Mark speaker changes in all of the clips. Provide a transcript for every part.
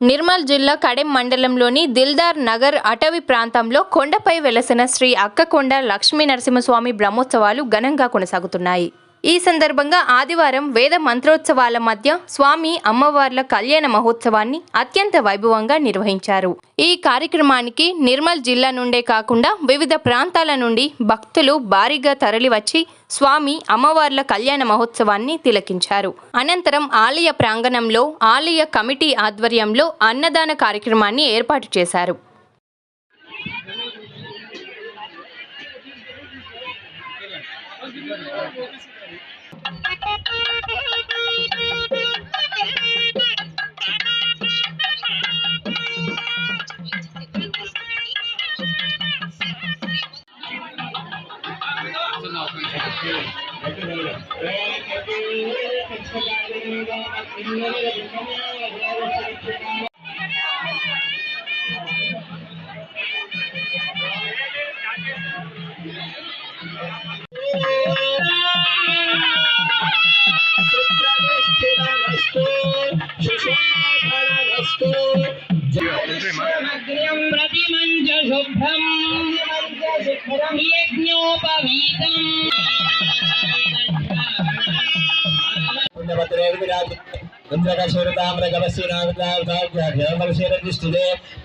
Speaker 1: నిర్మల్ జిల్లా కడెం మండలంలోని దిల్దార్ నగర్ అటవీ ప్రాంతంలో కొండపై వెలసిన శ్రీ అక్కకొండ లక్ష్మీ నరసింహస్వామి బ్రహ్మోత్సవాలు ఘనంగా కొనసాగుతున్నాయి. ఈ సందర్భంగా ఆదివారం వేద మంత్రోత్సవాల మధ్య స్వామి అమ్మవార్ల కళ్యాణ మహోత్సవాన్ని అత్యంత వైభవంగా నిర్వహించారు. ఈ కార్యక్రమానికి నిర్మల్ జిల్లా నుండే కాకుండా వివిధ ప్రాంతాల నుండి భక్తులు భారీగా తరలివచ్చి స్వామి అమ్మవార్ల కళ్యాణ మహోత్సవాన్ని తిలకించారు. అనంతరం ఆలయ ప్రాంగణంలో ఆలయ కమిటీ ఆధ్వర్యంలో అన్నదాన కార్యక్రమాన్ని ఏర్పాటు చేశారు.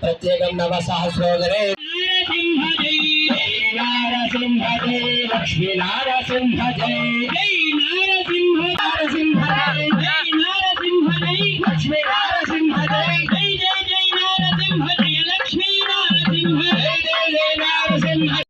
Speaker 2: प्रत्येकं नवसहस्रोदरे लक्ष्मी नारसिंह जय नारसिंह जय नारसिंह जय लक्ष्मी